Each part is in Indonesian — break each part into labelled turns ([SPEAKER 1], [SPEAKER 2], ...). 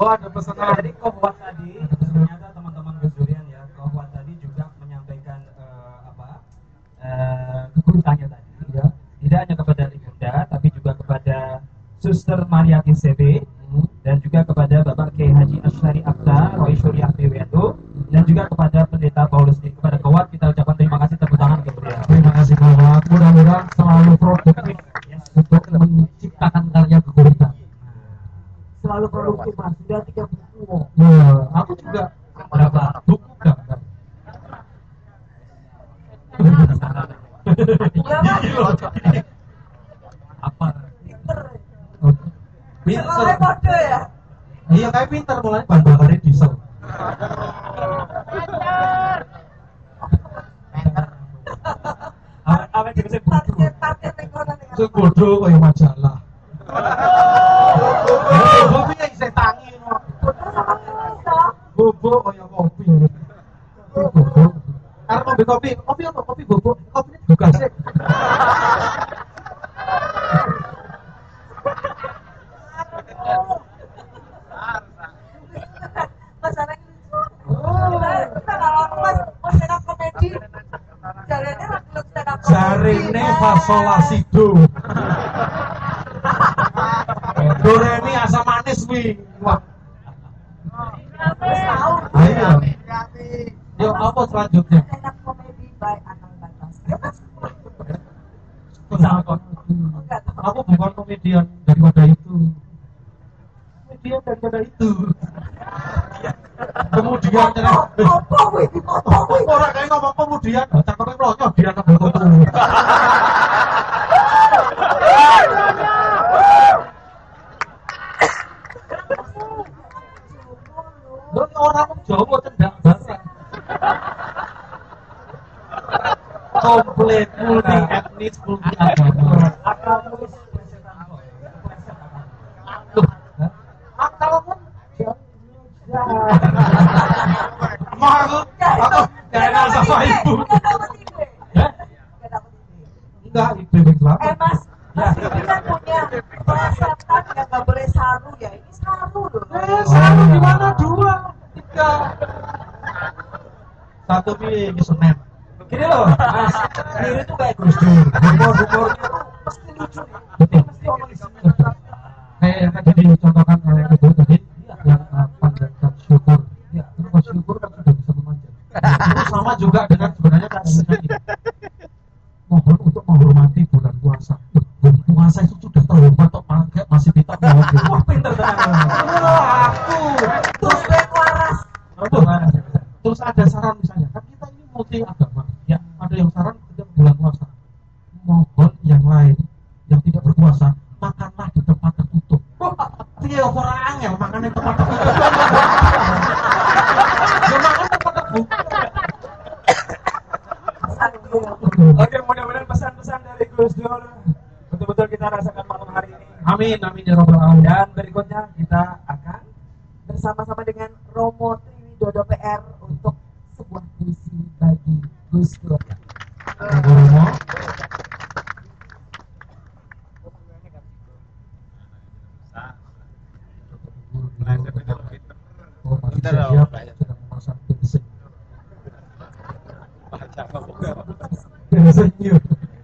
[SPEAKER 1] Oh, ada pesanan.
[SPEAKER 2] Jadi Kohwat tadi ternyata teman-teman Gus Durian ya, Kohwat tadi juga menyampaikan keberkahannya tadi ya. Tidak hanya kepada Ibunda tapi juga kepada Suster Mariati CB dan juga kepada Bapak Kiai Haji Asyari Akta Roy Syuriah BWNU dan juga kepada Pendeta Paulus kepada Kohwat kita ucapkan terima kasih, tepuk tangan untuk beliau.
[SPEAKER 1] Terima kasih Kohwat. Mudah-mudahan selalu produktif untuk menciptakan karya keguritan.
[SPEAKER 3] Selalu produktif Mas, sudah 3 buku.
[SPEAKER 1] Aku juga berapa buku gambar. Apa? Pinter.
[SPEAKER 3] Kode ya?
[SPEAKER 1] Iya kayak pinter, mulai bahan bakarnya diesel.
[SPEAKER 2] Awet juga sih
[SPEAKER 3] Target ekonomi.
[SPEAKER 1] Itu bodoh kayak majalah. Kopi yang bisa tangi. Bobo kayak kopi. Bobo. Karena mau kopi, kopi apa? Kopi bobo. Kopi ini juga sih.
[SPEAKER 3] Mas anak kita kalau mas stand up komedi jalannya waktu stand up komedi
[SPEAKER 1] Jarine fasolasido. Doremi asam manis wi. Wah. Ayo. Yuk apa selanjutnya?
[SPEAKER 3] stand up komedi by Anang Batas.
[SPEAKER 1] Aku bukan komedian daripada itu. Komedian daripada itu. Kemudian orang kayak ngomong kemudian cakepnya melonyo dia ngebel tuh. Lu orang Jawa cendak banget. Komplit multi etnis multi agama. Akal pun maksud aku kayak sama ibu. Enggak, ibu bilang.
[SPEAKER 3] Mas, ini kan punya perasaan yang nggak boleh saru ya. Ini saru loh.
[SPEAKER 1] Saru di mana? 2, 3. Satu ini Senin.
[SPEAKER 2] Gini loh, Mas, diri itu kayak Gus Dur. Humor-humornya tuh pasti lucu nih. Mesti orang di sini.
[SPEAKER 1] Kayak yang tadi dicontohkan oleh ibu tadi, yang panjatkan syukur. Ya, terus syukur kan sudah bisa memanjat. Itu sama juga dengan sebenarnya kata-kata ini. Mohon untuk menghormati bulan puasa. Bulan puasa itu sudah terhormat kok pakai masih kita mohon.
[SPEAKER 2] Wah, pinter tenan.
[SPEAKER 1] Aku.
[SPEAKER 3] Terus waras.
[SPEAKER 1] Terus ada saran misalnya, kan kita ini multi agama. Ya, ada yang saran ketika bulan puasa. Mohon yang lain yang tidak berpuasa makanlah di tempat tertutup. Dia orang angel makan di tempat tertutup. Ya makan tempat terbuka.
[SPEAKER 2] Oke, mudah-mudahan pesan-pesan dari Gus Dur betul-betul kita rasakan malam hari ini.
[SPEAKER 1] Amin, amin ya robbal alamin.
[SPEAKER 2] Dan berikutnya kita akan
[SPEAKER 3] Bersama-sama dengan Romo Triwidodo PR untuk sebuah puisi bagi Gus Dur.
[SPEAKER 1] Romo. Oh, masih siap sedang memasang bensin. Bensinnya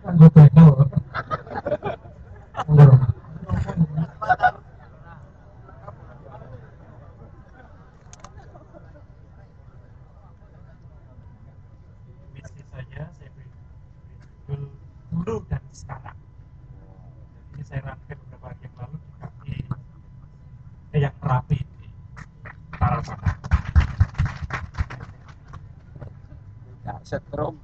[SPEAKER 1] anggo bekel.
[SPEAKER 2] misi saya beri judul dulu dan sekarang. Ini saya rangkai beberapa hari yang lalu di kaki yang Merapi di Tarasana.
[SPEAKER 4] Setrum.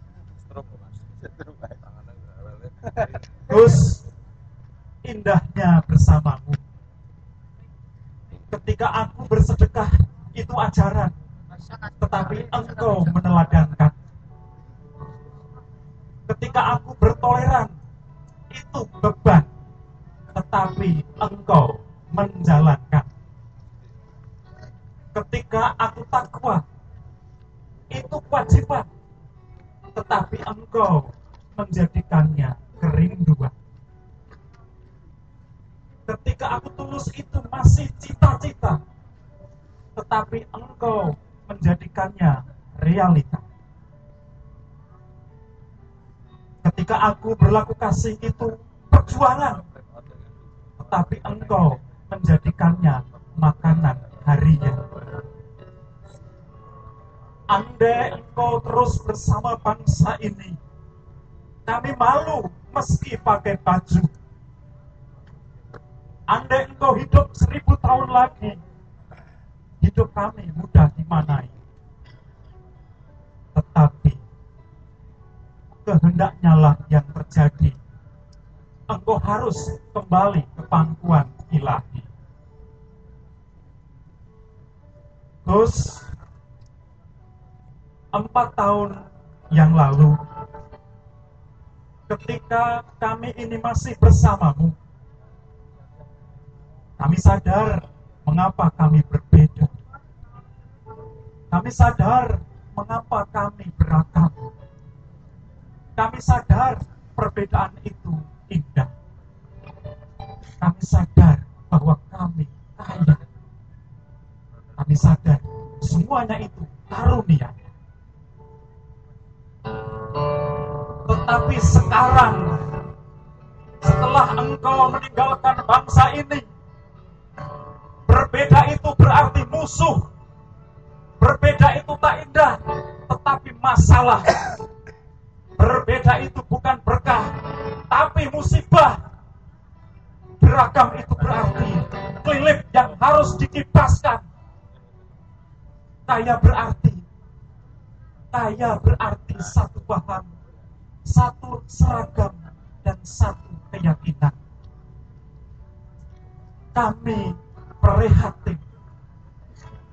[SPEAKER 2] Gus, indahnya bersamamu. Ketika aku bersedekah itu ajaran, tetapi engkau meneladankan. Ketika aku bertoleran itu beban, tetapi engkau menjalankan. Ketika aku takwa itu kewajiban, tetapi engkau menjadikannya kerinduan. Ketika aku tulus itu masih cita-cita,
[SPEAKER 4] tetapi engkau menjadikannya realita. Ketika aku berlaku kasih itu perjuangan, tetapi engkau menjadikannya makanan harian. Andai engkau terus bersama bangsa ini, kami malu meski pakai baju. Andai engkau hidup 1000 tahun lagi, hidup kami mudah dimanai. Tetapi kehendaknya lah yang terjadi. Engkau harus kembali ke pangkuan ilahi. Terus 4 tahun yang lalu, ketika kami ini masih bersamamu, kami sadar mengapa kami berbeda. Kami sadar mengapa kami beragam. Kami sadar perbedaan itu indah. Kami sadar bahwa kami kaya. Kami sadar semuanya itu karunia. Tetapi sekarang, setelah engkau meninggalkan bangsa ini, berbeda itu berarti musuh. Berbeda itu tak indah, tetapi masalah. Berbeda itu bukan berkah, tapi musibah. Beragam itu berarti kelilip yang harus dikipaskan. Kaya berarti satu paham, satu seragam, dan satu keyakinan. Kami prihatin.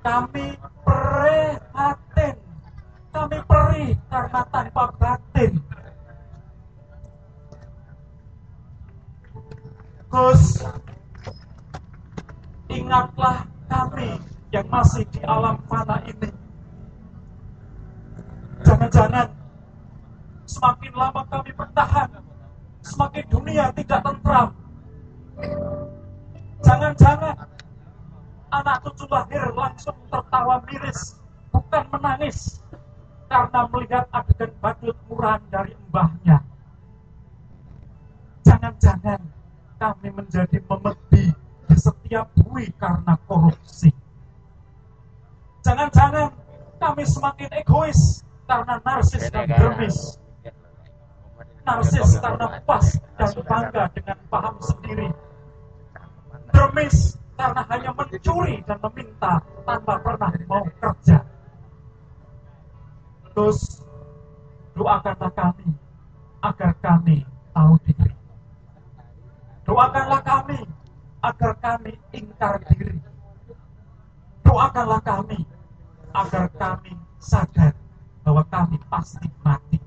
[SPEAKER 4] Kami prihatin. Kami perih karena tanpa batin. Gus, ingatlah kami yang masih di alam fana ini. Jangan-jangan semakin lama kami bertahan, semakin dunia tidak tentram. Jangan-jangan anak cucu lahir langsung tertawa miris, bukan menangis, karena melihat adegan badut murahan dari mbahnya. Jangan-jangan kami menjadi memedi di setiap bui karena korupsi. Jangan-jangan kami semakin egois karena narsis dan dermis. Narsis karena puas dan bangga dengan paham sendiri. Dermis karena hanya mencuri dan meminta tanpa pernah mau kerja. Terus doakanlah kami agar kami tahu diri. Doakanlah kami agar kami ingkar diri. Doakanlah kami agar kami sadar bahwa kami pasti mati.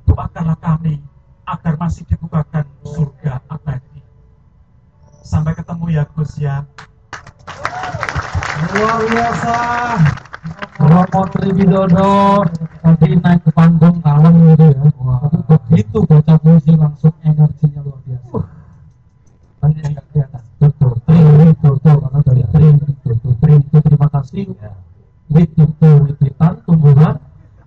[SPEAKER 4] Doakanlah kami agar masih dibukakan surga abadi. Sampai ketemu ya Gus ya.
[SPEAKER 1] Luar biasa. Romo Triwidodo tadi naik ke panggung kalem gitu ya. Wah, begitu baca puisi langsung energinya luar biasa. Banyak yang nggak kelihatan. Betul, karena dari trim itu terima kasih. Wit itu witan, tumbuhan.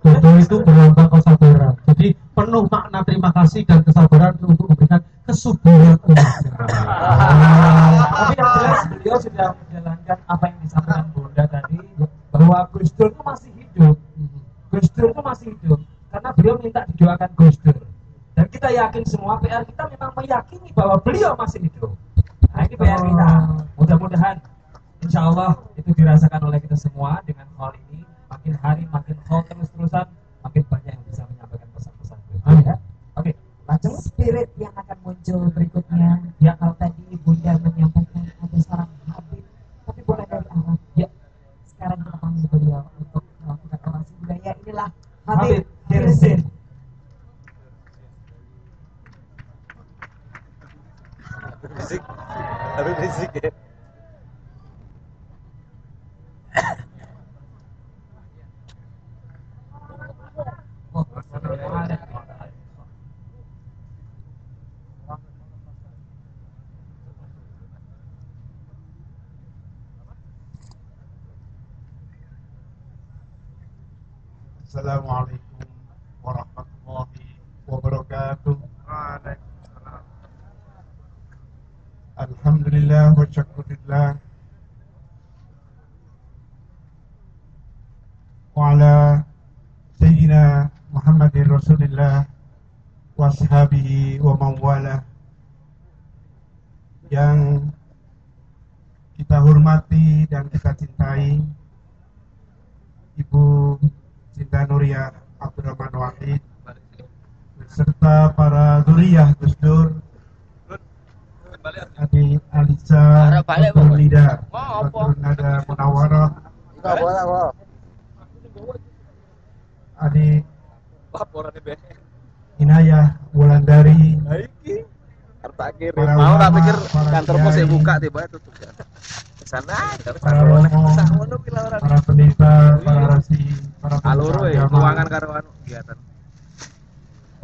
[SPEAKER 1] Dodo itu berlambang kesabaran. Jadi penuh makna terima kasih dan kesabaran untuk memberikan kesuburan.
[SPEAKER 2] Tapi yang jelas beliau sudah menjalankan apa yang disampaikan Bunda tadi, bahwa Gus Dur itu masih hidup. Gus Dur itu masih hidup karena beliau minta didoakan Gus Dur. Dan kita yakin semua, PR kita memang meyakini bahwa beliau masih hidup. Nah ini PR kita. Mudah-mudahan insya Allah itu dirasakan oleh kita semua dengan hal ini. Makin hari makin hal terus-terusan, makin banyak yang bisa menyampaikan pesan-pesan. Ya? Oke, lanjut.
[SPEAKER 3] Spirit yang akan muncul berikutnya. Ya, kalau tadi Bunda menyampaikan ada seorang Habib, tapi boleh dari Arab.
[SPEAKER 2] Ya.
[SPEAKER 3] Sekarang kita panggil beliau untuk melakukan orasi budaya. Inilah
[SPEAKER 2] Habib
[SPEAKER 3] Habib
[SPEAKER 2] Hirzin.
[SPEAKER 5] Habib Rizik ya. Assalamualaikum warahmatullahi wabarakatuh. Alhamdulillah wa syukurillah wa ala Sayyidina Muhammadin Rasulillah wa ashabihi wa mawala. Yang kita hormati dan kita cintai Ibu Cinta Nuria Abdurrahman Wahid beserta para duriyah Gus Dur, Adik Alisa, Dr. Lida, Dr. Nada Munawarah, Adik Inayah Wulandari,
[SPEAKER 6] mau tak pikir kantormu saya buka tiba tutup ya. Sana
[SPEAKER 5] para romo, para pendeta, para rasi, para
[SPEAKER 6] alur
[SPEAKER 5] agama,
[SPEAKER 6] ruangan karo anu kegiatan.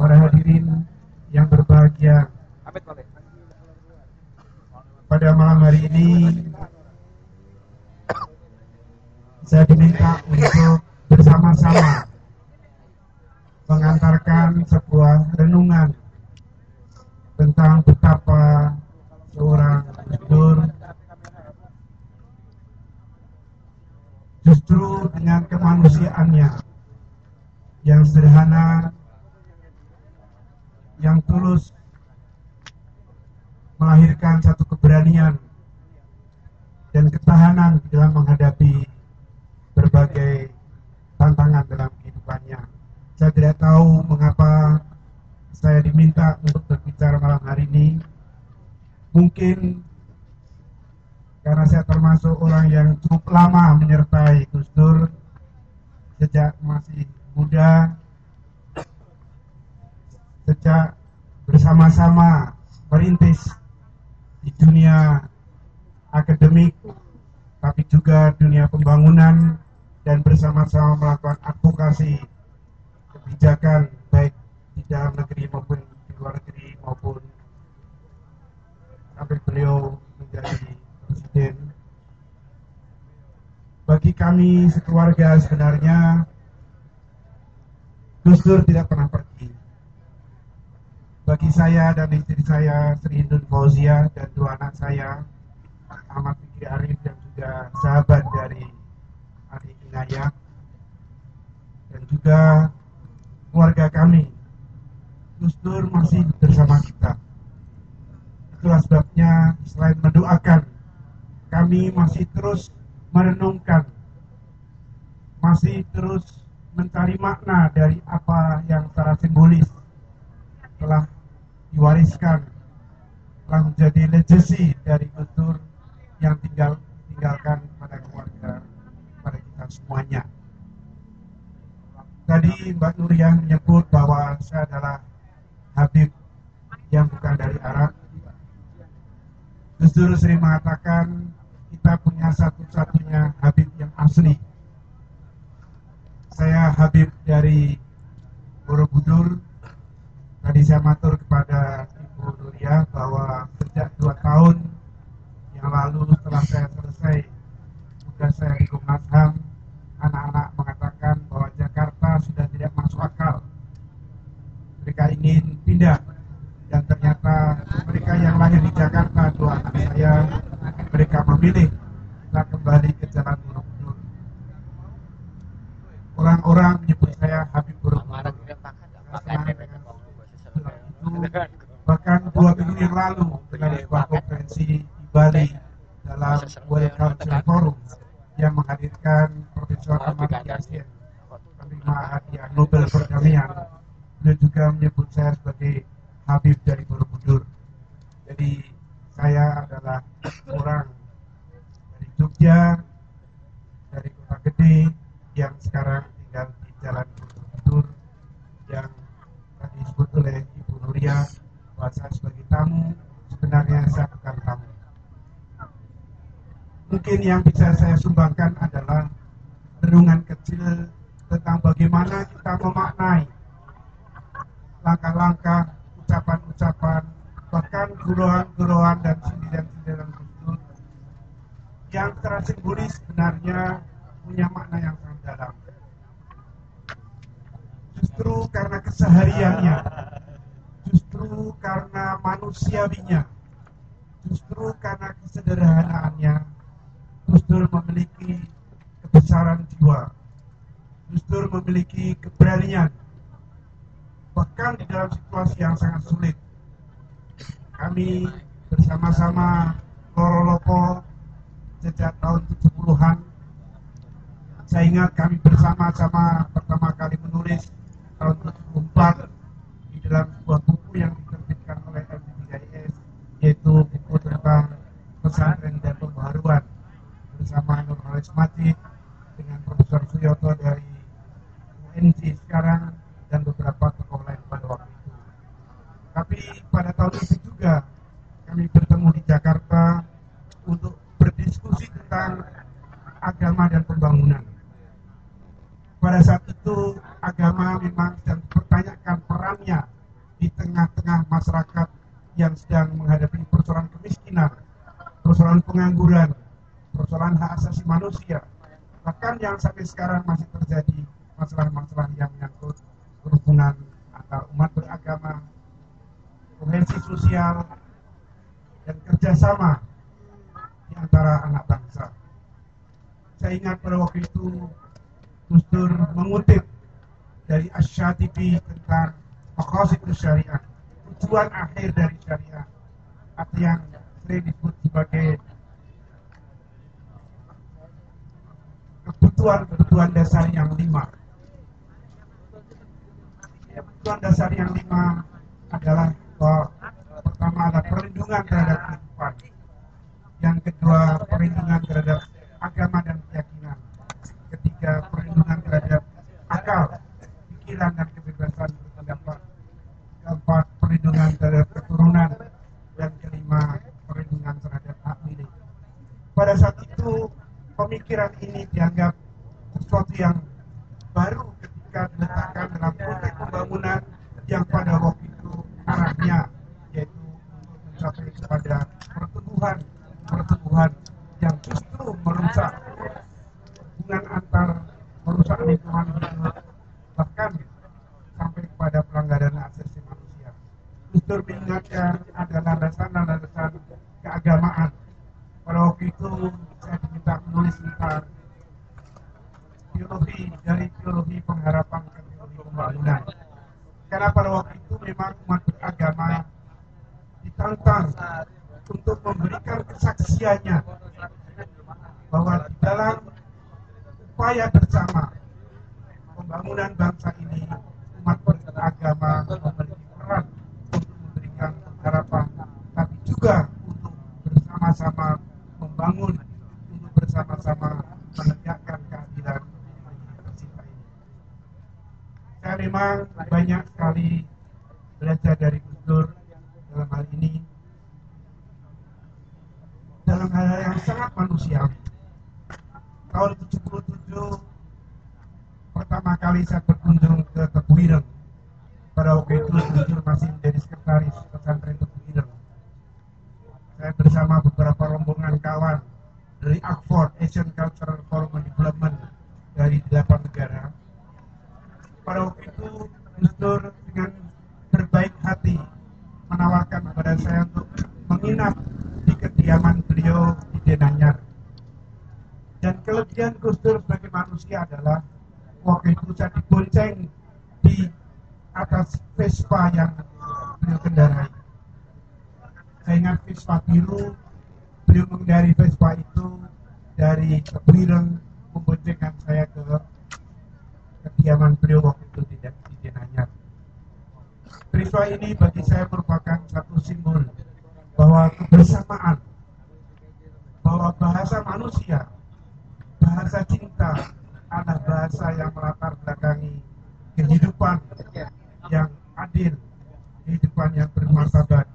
[SPEAKER 5] para hadirin yang berbahagia.
[SPEAKER 6] Amit balik.
[SPEAKER 5] Pada malam hari ini saya diminta untuk bersama-sama mengantarkan sebuah renungan tentang betapa seorang Gus justru dengan kemanusiaannya yang sederhana, yang tulus, melahirkan satu keberanian dan ketahanan dalam menghadapi berbagai tantangan dalam kehidupannya. Saya tidak tahu mengapa saya diminta untuk berbicara malam hari ini. Mungkin karena saya termasuk orang yang cukup lama menyertai Gus Dur sejak masih muda, sejak bersama-sama merintis di dunia akademik, tapi juga dunia pembangunan, dan bersama-sama melakukan advokasi kebijakan baik di dalam negeri maupun di luar negeri, maupun sampai beliau menjadi presiden. Bagi kami sekeluarga sebenarnya Gus Dur tidak pernah pergi. Bagi saya dan istri saya Sri Hindun Fauzia dan dua anak saya Ahmad Fikri Arif dan juga sahabat dari Adik Inayah dan juga keluarga kami, Gus Dur masih bersama kita. Itulah sebabnya selain mendoakan, kami masih terus merenungkan, masih terus mencari makna dari apa yang secara simbolis telah diwariskan, telah menjadi legacy dari Gus Dur yang tinggalkan pada keluarga, pada kita semuanya. Tadi Mbak Nuria menyebut bahwa saya adalah Habib yang bukan dari Arab. Gus Dur sering mengatakan kita punya satu-satunya Habib yang asli. Saya Habib dari Borobudur. Tadi saya matur kepada Ibu Nuria bahwa sejak 2 tahun yang lalu setelah saya selesai tugas saya di Komnas HAM, anak-anak mengatakan bahwa Jakarta sudah tidak masuk akal. Mereka ingin pindah, dan ternyata mereka yang lahir di Jakarta, 2 anak saya, mereka memilih kita kembali ke Jalan Borobudur. Orang-orang menyebut saya Habib Borobudur. Bahkan 2 minggu yang lalu dalam sebuah konferensi di Bali dalam World Cultural Forum yang menghadirkan Profesor Amartya Sen, penerima hadiah Nobel Perdamaian, beliau juga menyebut saya sebagai Habib dari Borobudur. Jadi saya adalah orang dari Jogja, dari kota gede, yang sekarang tinggal di Jalan Borobudur, yang tadi disebut oleh Ibu Nuria bahwa saya sebagai tamu, sebenarnya saya bukan tamu. Mungkin yang bisa saya sumbangkan adalah renungan kecil tentang bagaimana kita memaknai langkah-langkah, ucapan-ucapan, bahkan gurauan-gurauan dan sindiran-sindiran Gus Dur yang secara simbolis sebenarnya punya makna yang sangat dalam. justru karena kesehariannya, justru karena manusiawinya, justru karena kesederhanaannya, Gus Dur memiliki kebesaran jiwa, Gus Dur memiliki keberanian, bahkan di dalam situasi yang sangat sulit. Kami bersama-sama Loro-Lopo sejak tahun 70-an. Saya ingat kami bersama-sama pertama kali menulis tahun 74 di dalam sebuah buku yang diterbitkan oleh LP3IS, yaitu buku tentang pesantren dan pembaharuan, bersama Nurholis Majid dengan Profesor Suyoto dari UNJ sekarang dan beberapa tokoh lain pada waktu itu. Tapi pada tahun itu juga kami bertemu di Jakarta untuk berdiskusi tentang agama dan pembangunan. Pada saat itu agama memang sedang dipertanyakan perannya di tengah-tengah masyarakat yang sedang menghadapi persoalan kemiskinan, persoalan pengangguran, persoalan hak asasi manusia, bahkan yang sampai sekarang masih terjadi masalah-masalah yang menyangkut kerukunan antar umat beragama, kohesi sosial, dan kerjasama di antara anak bangsa. Saya ingat pada waktu itu Gus Dur mengutip dari Asy-Syatibi tentang maqasidus syariah, tujuan akhir dari syariah, atau yang sering disebut sebagai kebutuhan dasar yang 5. Kebutuhan dasar yang 5 adalah bahwa pertama adalah perlindungan terhadap kehidupan, yang kedua perlindungan terhadap agama dan keyakinan, ketiga perlindungan terhadap akal, pikiran dan kebebasan berpendapat, keempat perlindungan terhadap keturunan, dan kelima perlindungan terhadap hak milik. Pada saat itu pemikiran ini dianggap sesuatu yang baru ketika diletakkan dalam konteks pembangunan yang pada waktu itu arahnya yaitu untuk mencapai kepada pertumbuhan yang justru merusak hubungan antar, merusak lingkungan hidup, bahkan sampai kepada pelanggaran hak asasi manusia. Gus Dur mengingatkan ada landasan-landasan keagamaan. Pada waktu itu saya diminta menulis tentang teologi pengharapan ke teologi pembangunan. Karena pada waktu itu memang umat beragama ditantang untuk memberikan kesaksiannya bahwa di dalam upaya bersama pembangunan bangsa ini, umat beragama memiliki peran untuk memberikan pengharapan, tapi juga untuk bersama-sama membangun, untuk bersama-sama menegakkan keadilan tercipta ini. Saya memang banyak sekali belajar dari Gus Dur dalam hal ini, dalam hal yang sangat manusiawi. Tahun 77 pertama kali saya berkunjung ke Tebu Ireng. Pada waktu itu Gus Dur masih menjadi sekretaris pesantren Tebu Ireng. Saya bersama beberapa rombongan kawan dari ACFOR, Asian Cultural Forum and Development, dari 8 negara. Pada waktu itu Gus Dur dengan berbaik hati menawarkan kepada saya untuk menginap di kediaman beliau di Denanyar. Dan kelebihan Gus Dur sebagai manusia adalah waktu itu saya dibonceng di atas Vespa yang beliau kendarai. Saya ingat Vespa biru, beliau mengendari Vespa itu dari Tebu Ireng, memboncengkan saya ke kediaman beliau waktu itu di Denanyar. Peristiwa ini bagi saya merupakan satu simbol bahwa kebersamaan, bahwa bahasa manusia, bahasa cinta adalah bahasa yang melatar belakangi kehidupan yang adil, kehidupan yang bermartabat,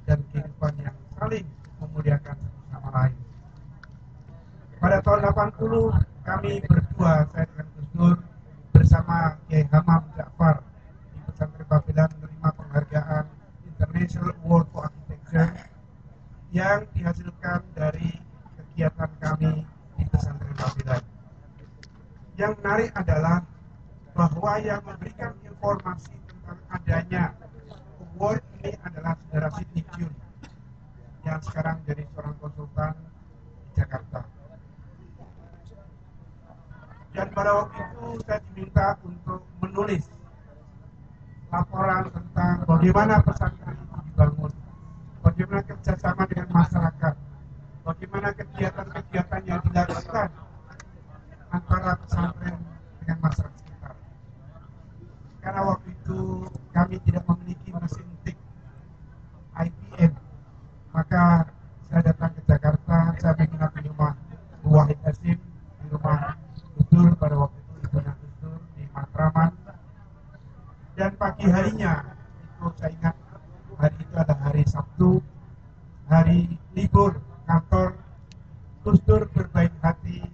[SPEAKER 5] dan kehidupan yang saling memuliakan satu sama lain. Pada tahun 80 kami berdua, saya dengan Gus Dur bersama Kiai Hamam Ja'far di pesantren Babelan menerima penghargaan International Award for Architecture yang dihasilkan dari kegiatan kami di pesantren Babelan. Yang menarik adalah bahwa yang memberikan informasi tentang adanya award ini adalah saudara Sidney Jun yang sekarang jadi seorang konsultan di Jakarta. Dan pada waktu itu saya diminta untuk menulis laporan tentang bagaimana pesantren itu dibangun, bagaimana kerjasama dengan masyarakat, bagaimana kegiatan-kegiatan yang dilakukan antara pesantren dengan masyarakat sekitar. Karena waktu itu kami tidak memiliki mesin tik IBM, maka saya datang ke Jakarta, saya menginap di rumah Bu Wahid Hasim, di rumah Gus pada waktu itu ibunya Gus Dur di Matraman. Dan pagi harinya itu saya ingat hari itu adalah hari Sabtu, hari libur kantor. Gus Dur berbaik hati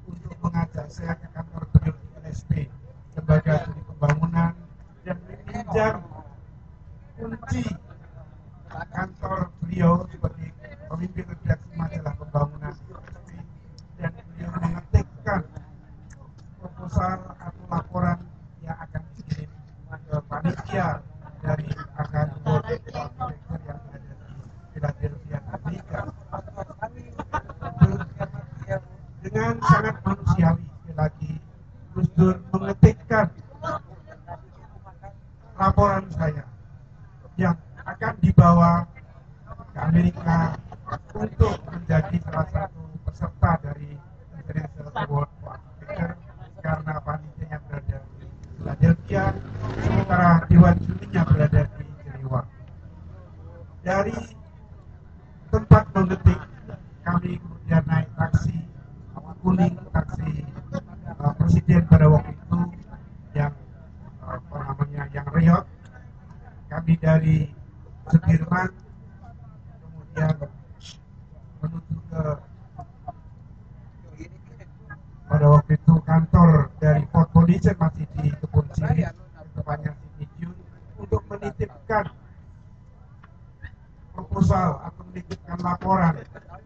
[SPEAKER 5] untuk mengajak saya ke kantor beliau di LSP sebagai ahli pembangunan dan meminjam kunci kantor beliau sebagai pemimpin redaksi majalah pembangunan LSP, dan beliau mengetikkan proposal atau laporan yang akan dikirim ke panitia dari akan direktur yang ada di Philadelphia, Amerika. Dengan sangat manusiawi, sekali lagi Gus Dur mengetikkan laporan saya yang akan dibawa ke Amerika untuk menjadi salah satu peserta dari International Award for Architecture, karena panitianya berada di Philadelphia, sementara Dewan Jurinya berada di Jenewa. Dari tempat mengetik, kami kemudian naik taksi kuning, taksi presiden pada waktu itu yang yang Riot. Kami dari Sudirman kemudian menuju ke pada waktu itu kantor dari Ford Pollution masih di Kebun Sirih, tempatnya Sidney Jun, untuk menitipkan proposal atau menitipkan laporan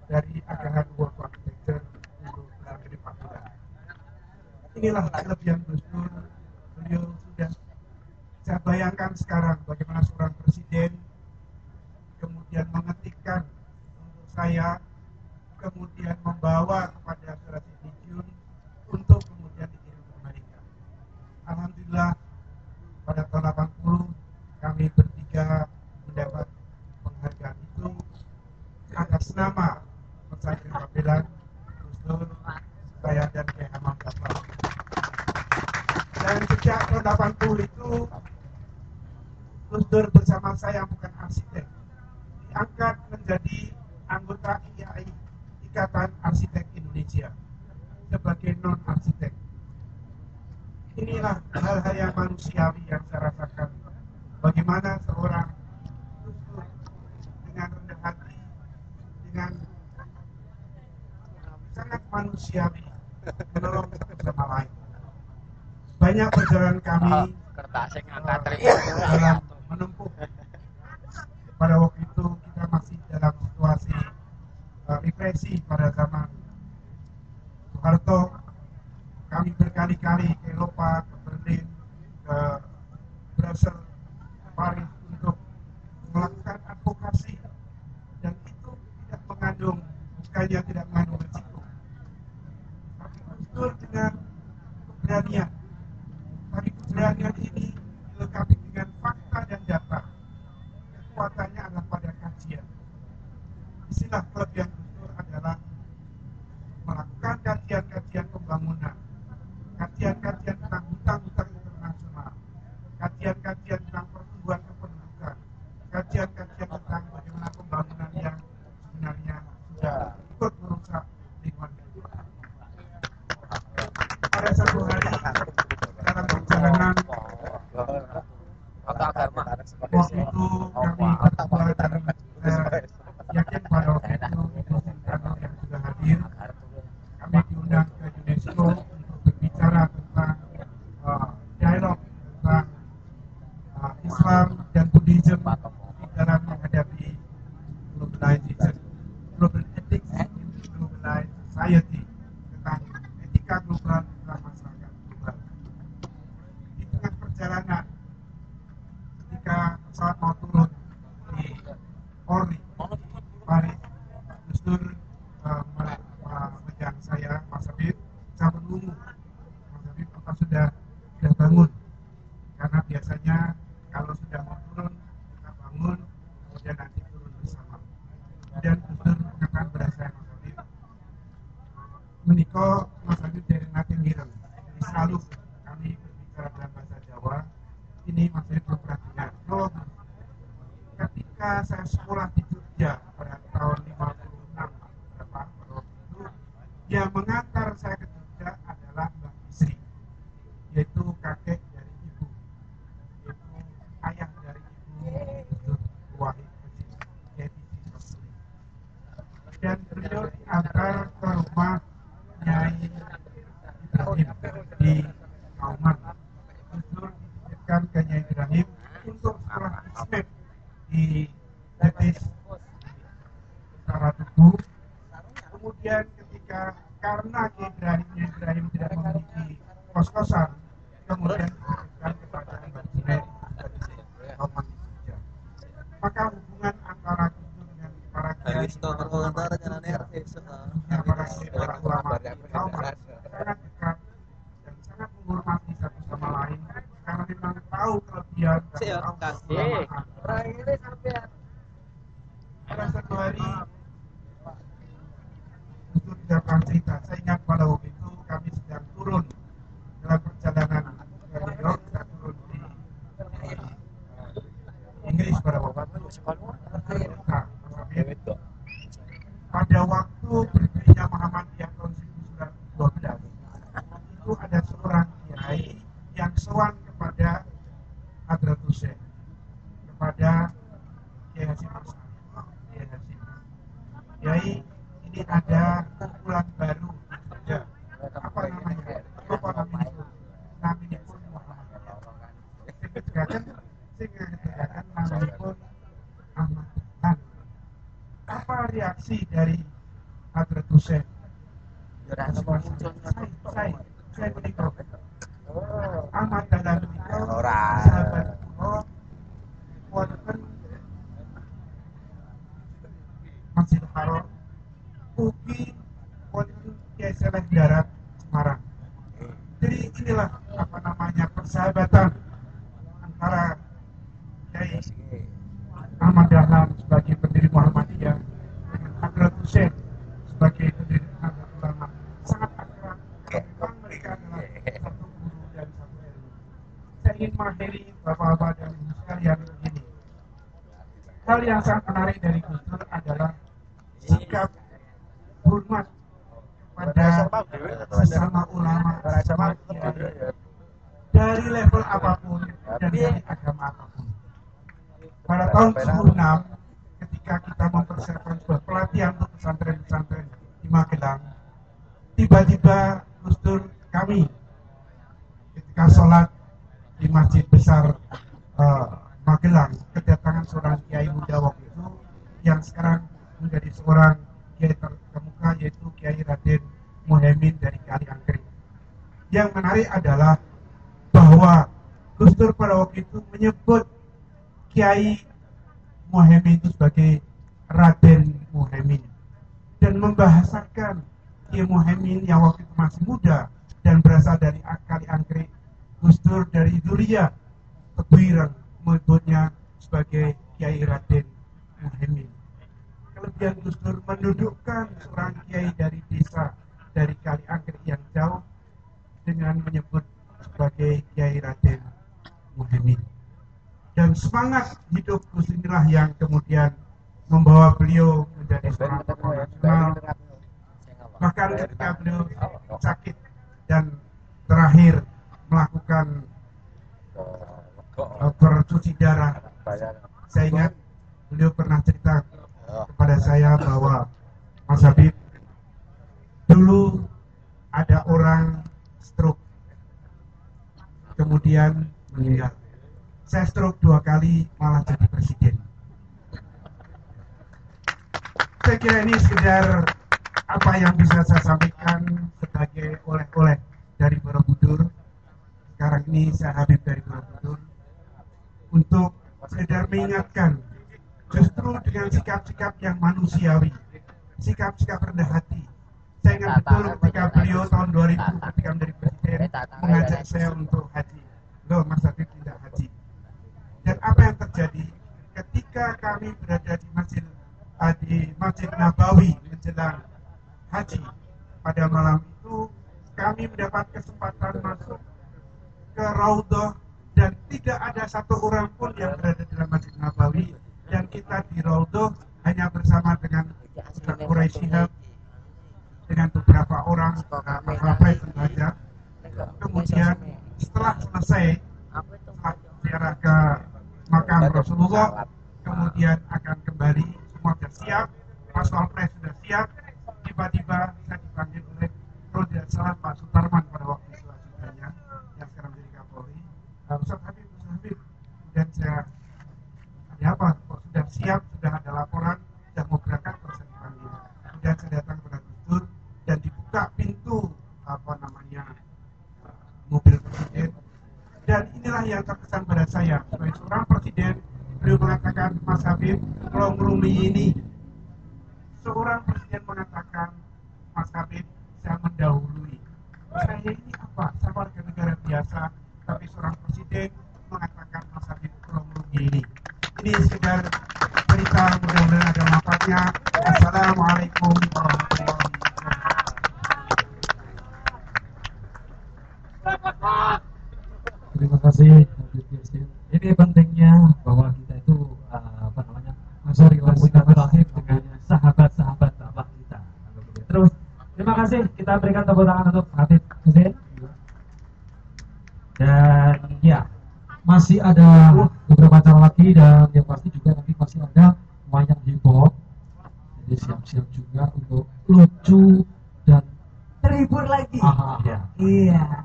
[SPEAKER 5] dari Agahan World Architecture untuk menerima panggilan. Inilah kelebihan Gus Dur. Beliau sudah, saya bayangkan sekarang bagaimana seorang presiden kemudian mengetikkan untuk saya, kemudian membawa kepada saudara Sidney Jun untuk kemudian dikirim ke Amerika. Alhamdulillah pada tahun 80 kami bertiga mendapat penghargaan itu atas nama Pesantren Babelan, Gus Dur, saya dan Kiai Hamam Gafar. Dan sejak tahun 80 itu Gus Dur bersama saya bukan arsitek, diangkat menjadi anggota IAI, Ikatan Arsitek Indonesia, sebagai non-arsitek. Inilah hal-hal yang manusiawi yang saya rasakan. Bagaimana seorang Gus Dur dengan rendah hati, dengan sangat manusiawi menolong satu sama lain. Banyak perjalanan kami dalam menempuh. Pada waktu itu kita masih dalam situasi represi pada zaman Soeharto. Kami berkali-kali ke Eropa, ke Berlin, ke Brussels, ke Paris untuk melakukan advokasi, dan itu tidak mengandung, bukannya tidak mengandung risiko, tapi Gus Dur dengan keberanian. Tapi keberanian ini dilengkapi dengan fakta dan data. Kekuatannya adalah pada kajian. Istilah kelebihan Gus Dur adalah melakukan kajian-kajian pembangunan, kajian-kajian tentang hutang-hutang internasional, kajian-kajian tentang pertumbuhan kependudukan, kajian-kajian tentang bagaimana pembangunan yang sebenarnya sudah ikut merusak lingkungan hidup. Pada satu hari dalam perjalanan waktu itu kami berdua, dan yakin pada waktu itu Soekarno yang sudah hadir, kami diundang ke UNESCO untuk berbicara tentang dialog tentang Islam dan Buddhism di dalam menghadapi globalization, global ethics Dur memegang saya, Mas Habib, saya menunggu Mas Habib apa sudah bangun, karena biasanya kalau sudah mau turun kita bangun kemudian nanti turun bersama. Kemudian Gus Dur mengatakan kepada saya, Mas Habib, menikah Mas Habib dari Natin Girang, jadi selalu kami berbicara dalam bahasa Jawa. Ini Mas Habib belum pernah dengar. Ketika saya sekolah di Jogja pada tahun 56 berapa itu, yang mengantar saya ke Jogja adalah Mbak Isri, yaitu kakek dari ibu, yaitu ayah dari ibu Wahid Haji, yaitu Sri. Dan beliau diantar ke rumah Nyai Ibrahim di Kauman. Beliau dititipkan ke Nyai Ibrahim untuk sekolah Ismet di Jetis Utara Tugu. Kemudian ketika karena Nyai Ibrahim tidak memiliki kos-kosan, kemudian diberikan kepada Mbak Junaid dari Kauman di Jogja. Maka hubungan antara Gus dengan para kiai, para ulama di Kauman sangat dekat dan sangat menghormati satu sama lain, karena memang tahu kelebihan dan tahu keutamaan. Pada satu hari Gus tidak pernah cerita. Saya ingat pada waktu itu kami sedang turun dalam perjalanan ke New York, kita turun di Inggris pada waktu itu. Pada waktu berdirinya Muhammadiyah tahun 1912 itu ada seorang kiai yang sowan kepada Hadratus Syekh, kepada Kiai Hasyim Asy'ari. Kiai Hasyim, Kiai, ini ada kumpulan baru di Jogja. Apa namanya? Lupa namanya. Namanya pun Muhammadiyah. Sehingga namanya pun Ahmad. Apa reaksi dari Hadratus Syekh? Saya beritahu Ahmad dalam itu sahabat kulo wonten Masjid Haram ugi wonten Kiai Saleh Darat Semarang. Jadi inilah apa namanya persahabatan antara Kiai Ahmad Dahlan sebagai pendiri Muhammadiyah dengan Hadratus Syekh sebagai pendiri Nahdlatul Ulama. Sangat akrab. Memang mereka adalah satu guru dan satu ilmu. Saya ingin mengakhiri bapak-bapak dan ibu sekalian begini. Hal yang sangat menarik dari Gus Dur adalah sikap hormat pada sesama ulama, sesama kiai, dari level apapun dan dari agama apapun. Pada tahun 96, ketika kita mempersiapkan sebuah pelatihan untuk pesantren-pesantren di Magelang, tiba-tiba Gus Dur kami ketika sholat di masjid besar Magelang, kedatangan seorang kiai muda waktu itu yang sekarang menjadi seorang kiai terkemuka, yaitu Kiai Raden Muhaimin dari Kaliangkring. Yang menarik adalah bahwa Gus Dur pada waktu itu menyebut Kiai Muhaimin itu sebagai Raden Muhaimin dan membahasakan Kiai Muhaimin yang waktu itu masih muda dan berasal dari Kaliangkring. Gus Dur dari Duriya Tebuireng menyebutnya sebagai Kiai Raden Muhaimin. Kelebihan Gus Dur mendudukkan seorang kiai dari desa dari Kaliangkring yang jauh dengan menyebut sebagai Kiai Raden Muhaimin. Dan semangat hidup Gus inilah yang kemudian membawa beliau menjadi seorang tokoh nasional. Bahkan ketika beliau sakit dan terakhir melakukan bercuci darah, saya ingat beliau pernah cerita kepada saya bahwa Mas Habib, dulu ada orang stroke kemudian meninggal. Saya stroke 2 kali malah jadi presiden. Saya kira ini sekedar apa yang bisa saya sampaikan sebagai oleh-oleh dari Borobudur. Sekarang ini saya Habib dari Borobudur untuk sekedar mengingatkan justru dengan sikap-sikap yang manusiawi sikap-sikap rendah hati. Saya ingat betul ketika beliau tahun 2000 ketika menjadi presiden mengajak saya untuk haji. Loh, Mas Habib tidak haji. Dan apa yang terjadi ketika kami berada di Masjid Nabawi menjelang haji pada malam itu, kami mendapat kesempatan masuk ke Raudhah dan tidak ada satu orang pun yang berada dalam Masjid Nabawi, dan kita di Raudhah hanya bersama dengan Ustaz Quraisy Shihab dengan beberapa orang sahabat saja. Kemudian setelah selesai, setelah ziarah ke makam Rasulullah, kemudian akan kembali, semua sudah siap, Pas Wapres sudah siap, tiba-tiba saya dipanggil oleh kalau tidak salah Pak Sutarman pada waktu itu ajudannya yang sekarang menjadi Kapolri. Ustaz Habib, kemudian saya, ada apa? Kok sudah siap, sudah ada laporan, sudah mau berangkat, terus saya dipanggil. Kemudian saya datang kepada Gus Dur dan dibuka pintu mobil presiden. Dan inilah yang terkesan pada saya sebagai seorang presiden. Beliau mengatakan, Mas Habib, tolong merumi ini. Seorang presiden mengatakan, Mas Habib, saya mendahului. Saya ini apa? Saya warga negara biasa, tapi seorang presiden mengatakan, Mas Habib, tolong merumi ini. Ini sekedar cerita, mudah-mudahan ada manfaatnya. Assalamualaikum warahmatullahi wabarakatuh.
[SPEAKER 1] Terima kasih Habib Yasin. Ini pentingnya bahwa kita itu silaturahim dengan sahabat-sahabat bapak kita. Terus terima kasih, kita berikan tepuk tangan untuk Habib Yasin. Dan ya, masih ada beberapa acara lagi, dan yang pasti juga nanti masih ada wayang hip-hop. Jadi siap-siap juga untuk lucu dan
[SPEAKER 3] terhibur lagi.
[SPEAKER 1] ya.
[SPEAKER 3] Iya.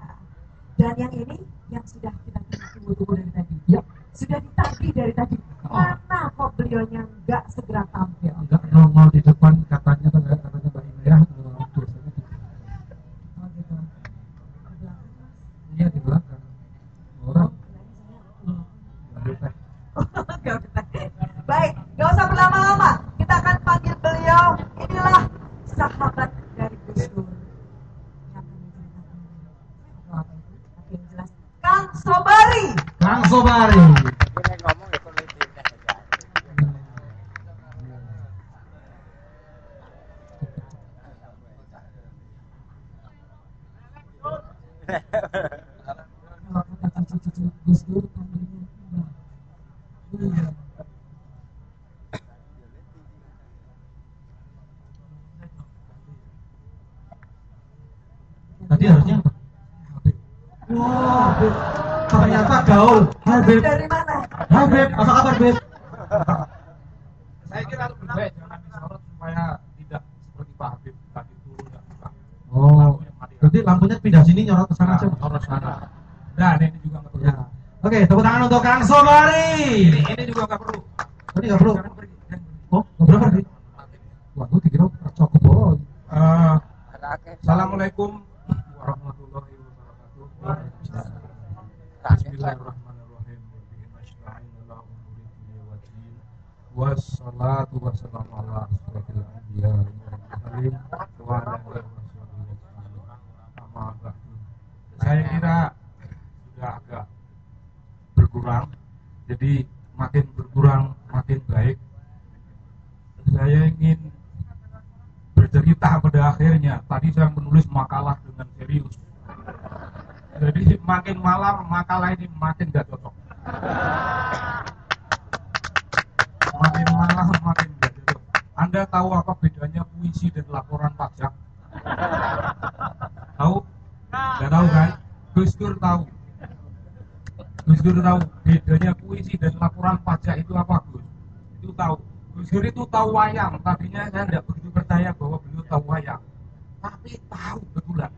[SPEAKER 3] Dan yang ini yang sudah kita tunggu-tunggu dari tadi.
[SPEAKER 1] Ya.
[SPEAKER 3] Sudah ditagih dari tadi. Mana kok beliaunya nggak segera tampil?
[SPEAKER 1] Enggak nongol di depan, katanya Mbak Ina ya. Biasanya gitu.
[SPEAKER 3] Oh gitu.
[SPEAKER 1] Iya, di belakang. Orang
[SPEAKER 3] Oke. Baik, nggak usah berlama-lama. Kita akan panggil beliau. Inilah sahabat dari Gus Dur. Yang jelas, Kang Sobari.
[SPEAKER 1] Kang Sobari. Gus Dur panggilnya Mbak. Iya. Tadi harusnya apa? Habib. Wah, Habib. Ternyata gaul. Habib.
[SPEAKER 3] Dari mana?
[SPEAKER 1] Habib, apa kabar, Habib?
[SPEAKER 4] Saya kira lebih baik jangan disorot supaya tidak seperti Pak Habib tadi turun dan buka.
[SPEAKER 1] Oh, berarti lampunya pindah sini, nyorot ke sana aja.
[SPEAKER 4] Sorot sana. Dan ini juga nggak perlu.
[SPEAKER 1] Ya. Oke, tepuk tangan untuk Kang Sobari.
[SPEAKER 4] Ini juga nggak perlu.
[SPEAKER 1] Tadi nggak perlu. Oh, nggak perlu lagi. Wah, gue dikira cukup boy.
[SPEAKER 4] Assalamualaikum warahmatullahi wabarakatuh. Bismillahirrahmanirrahim. Wassalatu wassalamu ala asyrofil anbiya wal mursalin wa ala alihi wasallam. Saya kira sudah agak berkurang, jadi makin berkurang makin baik. Saya ingin bercerita pada akhirnya. Tadi saya menulis makalah dengan serius, jadi makin malam makalah ini makin gak cocok. Makin malam makin gak cocok. Anda tahu apa bedanya puisi dan laporan pajak? Tahu? Gak tahu kan? Gus Dur tahu. Gus Dur tahu bedanya puisi dan laporan pajak itu apa, Gus? Itu tahu. Gus Dur itu tahu wayang. Tadinya saya tidak begitu percaya bahwa beliau tahu wayang, tapi tahu betulan.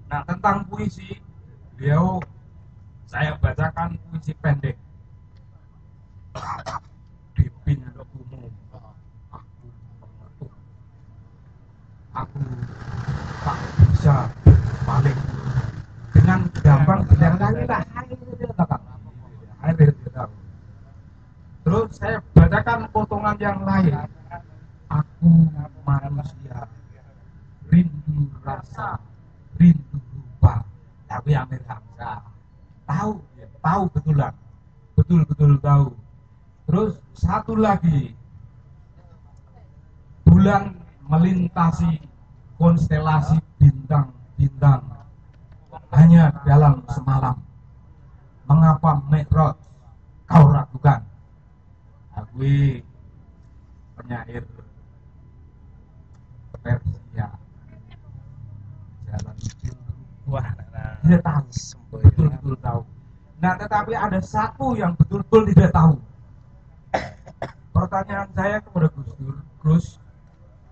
[SPEAKER 4] Nah, tentang puisi, beliau, saya bacakan puisi pendek. Dipin legumu, aku mengetuk. Aku tak bisa balik. Dengan gampang air. Terus saya bacakan potongan yang lain. Aku manusia Indonesia, rindu rasa, rindu rupa. Tapi Amir Hamzah tahu, ya, tahu betulan, betul-betul tahu. Terus satu lagi, bulan melintasi konstelasi bintang-bintang hanya dalam semalam. Mengapa Mi'raj kau ragukan? Aku penyair Persia, jalan itu, wah, dia tahu, betul-betul tahu. Nah, tetapi ada satu yang betul-betul tidak tahu. Pertanyaan saya kepada Gus Dur, Gus,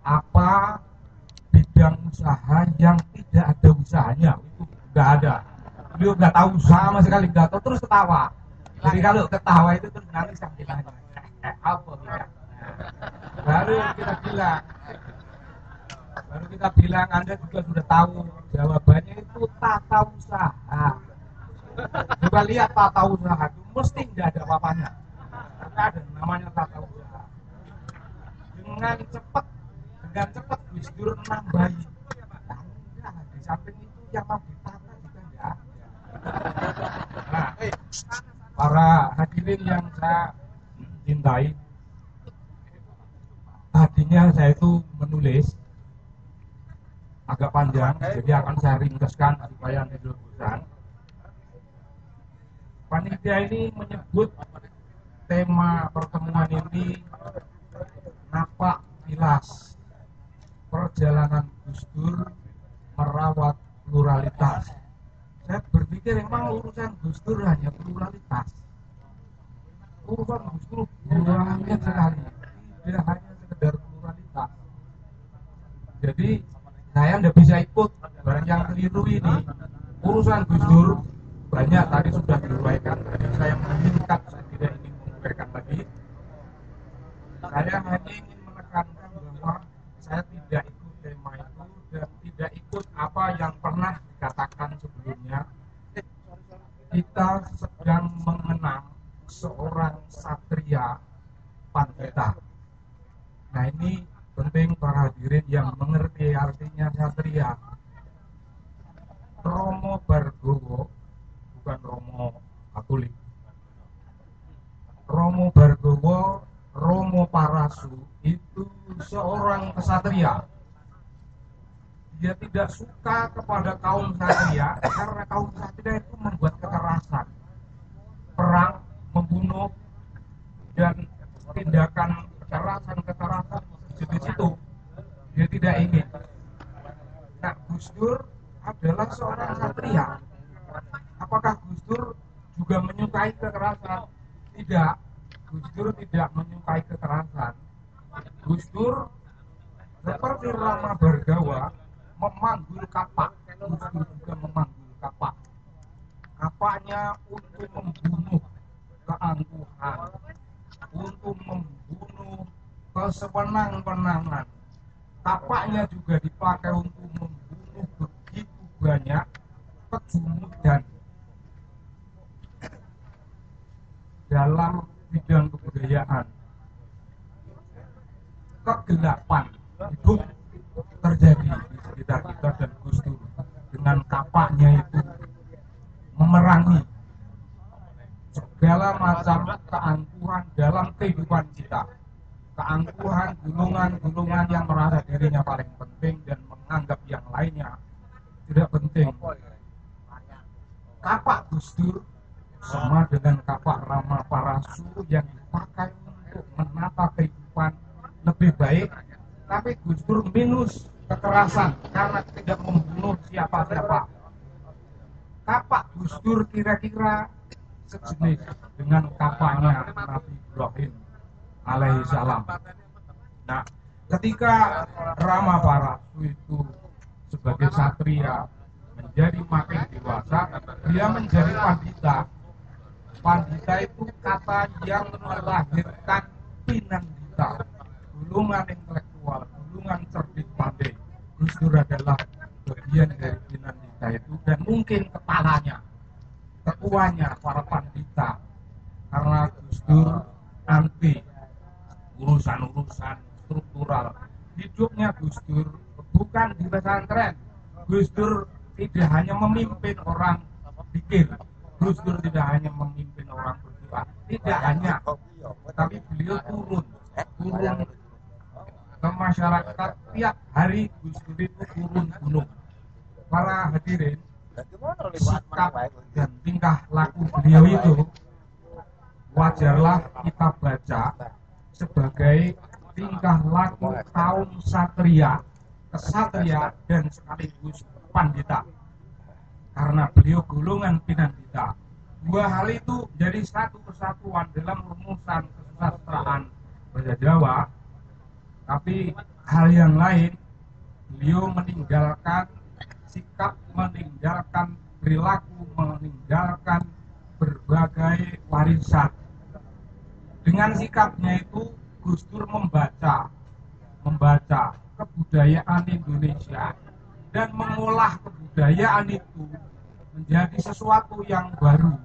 [SPEAKER 4] apa bidang usaha yang tidak ada usahanya? Itu nggak ada. Beliau nggak tahu sama sekali, nggak tahu, terus ketawa. Jadi kalau ketawa itu terus nanti sambilannya apa ya? Baru kita bilang Anda juga sudah tahu jawabannya itu tata usaha. Coba lihat tata usaha itu mesti nggak ada apa-apanya. Tidak ada namanya tata usaha. Dengan cepat Gus Dur nambahi. Nah, di samping itu yang mau ditata juga nggak ada. Nah, para hadirin yang saya cintai, tadinya saya itu menulis agak panjang, jadi akan saya ringkaskan supaya tidak bosan. Panitia ini menyebut tema pertemuan ini napak tilas perjalanan Gus Dur merawat pluralitas. Saya berpikir memang urusan Gus Dur hanya pluralitas. Urusan Gus Dur banyak sekali, tidak hanya sekedar pluralitas. Jadi saya tidak bisa ikut barang yang keliru ini. Urusan Gus Dur banyak tadi sudah diuraikan. Jadi saya meningkat, saya tidak ingin menguraikan lagi. Saya hanya ingin menekankan bahwa saya tidak ikut tema itu dan tidak ikut apa yang pernah dikatakan sebelumnya. Kita sedang mengenang seorang satria Pandita. Nah, ini penting para hadirin yang mengerti artinya satria. Romo Bargowo, bukan Romo Katolik. Romo Bargowo, Romo Parasu itu seorang kesatria. Dia tidak suka kepada kaum satria karena kaum satria itu membuat kekerasan, perang, membunuh, dan tindakan kekerasan jenis itu dia tidak ingin. Nah, Gus Dur adalah seorang satria. Apakah Gus Dur juga menyukai kekerasan? Tidak. Gus Dur tidak menyukai kekerasan. Gus Dur seperti Rama Bhargawa memanggul kapak. Gus Dur juga memanggul kapak. Kapaknya untuk membunuh keangkuhan, untuk membunuh kesewenang-wenangan. Kapaknya juga dipakai untuk membunuh begitu banyak kejumudan dalam bidang kebudayaan. Kegelapan hidup terjadi di sekitar kita dan Gus Dur dengan kapaknya itu memerangi segala macam keangkuhan dalam kehidupan kita. Keangkuhan, gulungan-gulungan yang merasa dirinya paling penting dan menganggap yang lainnya tidak penting. Kapak Gus Dur sama dengan kapak Rama Parasu yang dipakai untuk menata kehidupan lebih baik, tapi Gus Dur minus kekerasan karena tidak membunuh siapa-siapa. Kapak Gus Dur kira-kira sejenis dengan kapaknya Nabi Ibrahim alaihi salam. Nah, ketika Rama Parasu itu sebagai satria menjadi makin dewasa, dia menjadi pandita. Pandita itu kata yang melahirkan pinandita, gulungan intelektual, gulungan cerdik pandai. Gus Dur adalah bagian dari pinandita itu dan mungkin kepalanya, ketuanya para pandita, karena Gus Dur anti urusan-urusan struktural. Hidupnya Gus Dur Dur bukan di pesantren. Gus Dur tidak hanya memimpin orang zikir, Gus Dur tidak hanya memimpin orang berdoa, tidak hanya, tapi beliau turun ke masyarakat tiap hari. Gus Dur itu turun gunung. Para hadirin, sikap dan tingkah laku beliau itu wajarlah kita baca sebagai tingkah laku kaum kesatria dan sekaligus pandita, karena beliau golongan pinandita. Dua hal itu jadi satu kesatuan dalam rumusan kesusastraan bahasa Jawa. Tapi hal yang lain, beliau meninggalkan sikap, meninggalkan perilaku, meninggalkan berbagai warisan. Dengan sikapnya itu Gus Dur membaca kebudayaan Indonesia dan mengolah kebudayaan itu menjadi sesuatu yang baru,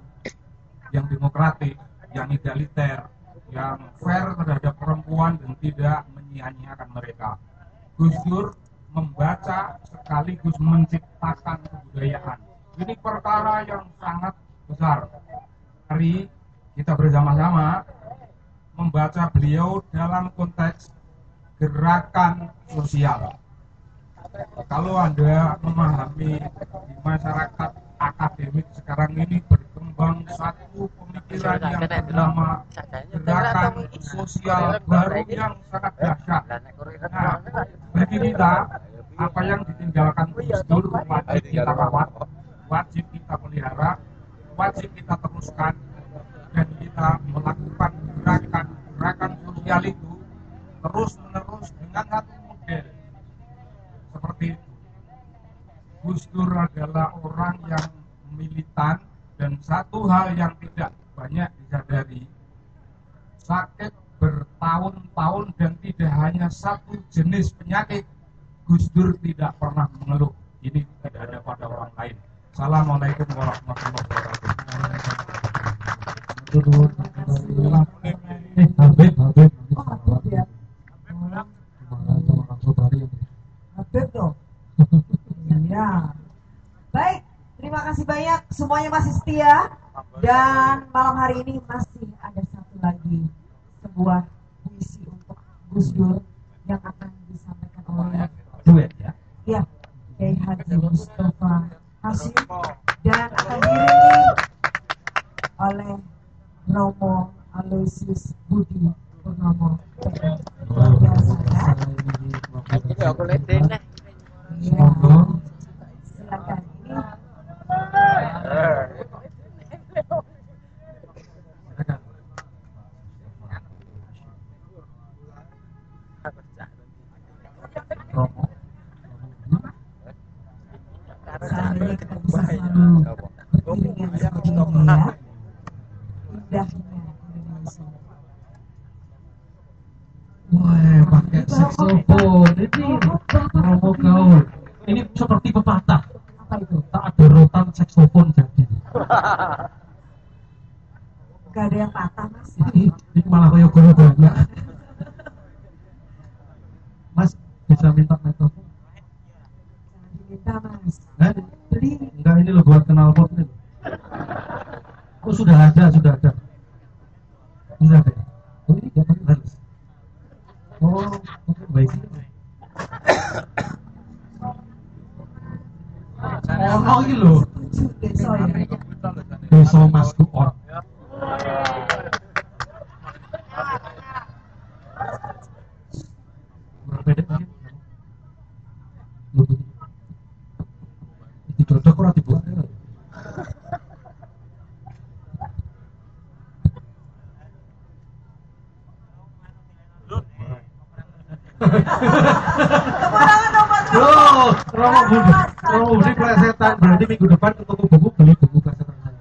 [SPEAKER 4] yang demokratik, yang egaliter, yang fair terhadap perempuan dan tidak menyia-nyiakan mereka. Gus Dur membaca sekaligus menciptakan kebudayaan. Ini perkara yang sangat besar. Mari kita bersama-sama membaca beliau dalam konteks gerakan sosial. Kalau Anda memahami di masyarakat akademik sekarang ini berkembang satu pemikiran yang bernama gerakan sosial baru yang sangat dahsyat. Nah, bagi kita, apa yang ditinggalkan Gus Dur wajib kita rawat, wajib kita pelihara, wajib kita teruskan, dan kita melakukan gerakan sosial itu terus-menerus dengan satu model seperti itu. Gus Dur adalah orang yang militan, dan satu hal yang tidak banyak disadari, sakit bertahun-tahun dan tidak hanya satu jenis penyakit, Gus Dur tidak pernah mengeluh. Ini tidak ada pada orang lain. Assalamualaikum warahmatullahi wabarakatuh.
[SPEAKER 3] Habib dong. Iya. Baik, terima kasih banyak, semuanya masih setia. Dan malam hari ini masih ada satu lagi sebuah puisi untuk Gus Dur yang akan disampaikan oleh
[SPEAKER 2] Duet ya.
[SPEAKER 3] ya Kiai Haji Mustafa Hasyim dan akan diiringi oleh Romo Aloysius Budi Purnomo. Luar biasa ya. Iya. Silakan ini. Seandainya kita bisa selalu beriringan seperti ini ya, indahnya Indonesia.
[SPEAKER 1] Wah, pakai saksofon ini Romo gaul. Ini seperti pepatah.
[SPEAKER 3] Apa itu?
[SPEAKER 1] Tak ada rotan saksofon jadi.
[SPEAKER 3] Gak ada yang patah, Mas.
[SPEAKER 1] Ini malah kayak guru banyak. Mas bisa minta mikrofon?
[SPEAKER 3] Jangan diminta, Mas.
[SPEAKER 1] Beli. Enggak, ini lo buat kenal pot nih. Oh sudah ada. Sudah ada. Oh ini gak harus. Oh, baik. Oh ini loh.
[SPEAKER 3] Deso ya.
[SPEAKER 1] Deso Mas Tuor. Berbeda mungkin. Itu cocok ora dibuat.
[SPEAKER 3] Kekurangan obat
[SPEAKER 1] Loh, Romo Budi plesetan. Berarti minggu depan ke toko buku beli buku plesetan saya.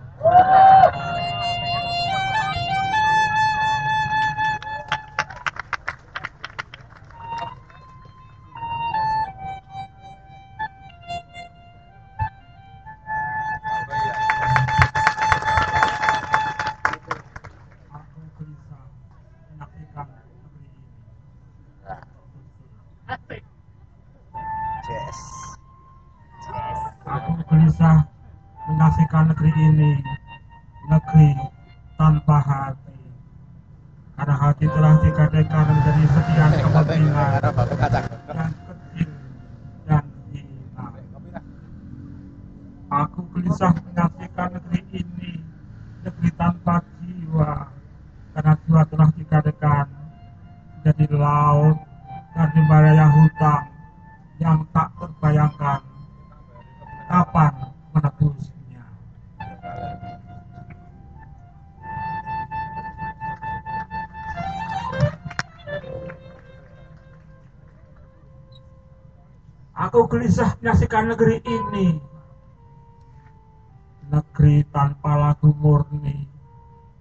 [SPEAKER 6] Yes.
[SPEAKER 1] Aku gelisah menyaksikan negeri ini, negeri tanpa hati. Karena hati telah digadaikan menjadi sekian kepentingan yang kecil dan hina. Aku gelisah menyaksikan negeri ini, negeri tanpa jiwa. Karena jiwa telah digadaikan menjadi laut dan wilayah hutang yang tak terbayangkan kapan menebusnya. Aku gelisah menyaksikan negeri ini, negeri tanpa lagu murni,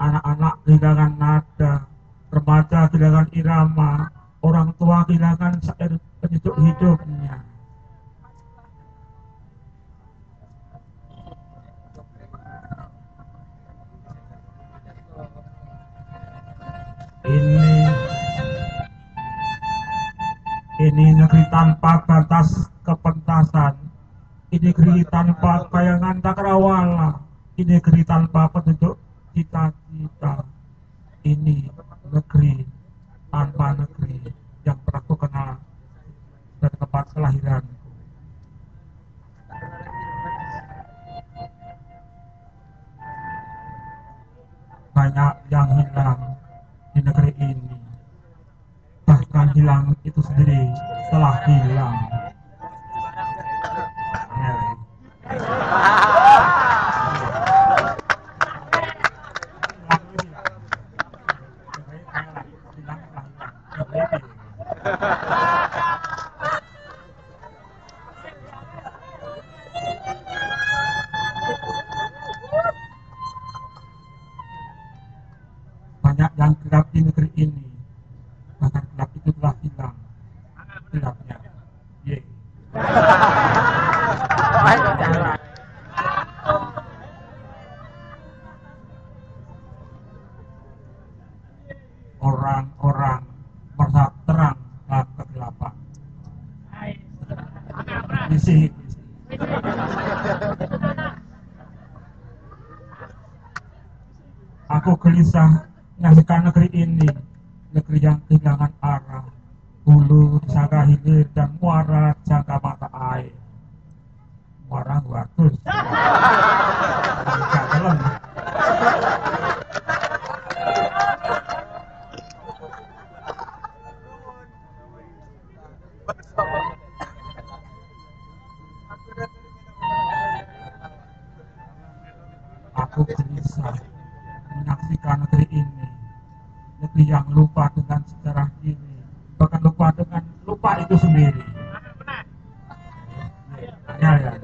[SPEAKER 1] anak-anak kehilangan nada, remaja kehilangan irama, orang tua kehilangan syair penyejuk hidupnya. Ini negeri tanpa batas kepentasan, ini negeri tanpa bayangan cakrawala, ini negeri tanpa petunjuk cita-cita, ini negeri tanpa negeri yang pernah ku kenal dari tempat kelahiranku. Banyak yang hilang di negeri ini, bahkan hilang itu sendiri telah hilang. Banyak yang gelap di negeri ini, bahkan gelap itu telah hilang gelapnya. Ye. Orang-orang merasa terang dalam kegelapan. Misi. Aku gelisah menyaksikan negeri ini, negeri yang kehilangan arah, hulu sangka hilir dan muara jangka mata air. Muara bagus. Gak kelem. Aku gelisah menyaksikan negeri ini, negeri yang lupa dengan sejarah diri, bahkan lupa dengan lupa itu sendiri. Ya.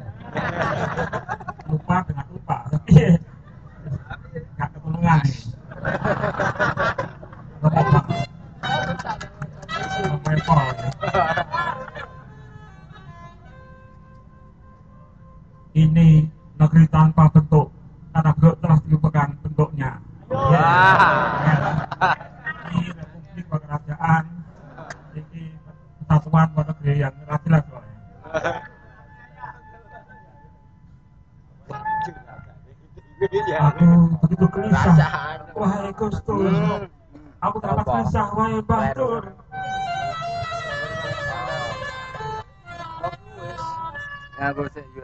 [SPEAKER 1] Lupa dengan lupa, tapi gak ketulungan nih. Ini negeri tanpa bentuk, karena bentuk telah dilupakan bentuknya. Ini republik kerajaan, ini kesatuan negeri yang jelas. Aku begitu gelisah, wahai Gustur. Aku teramat gelisah, wahai Batur.
[SPEAKER 6] Ya,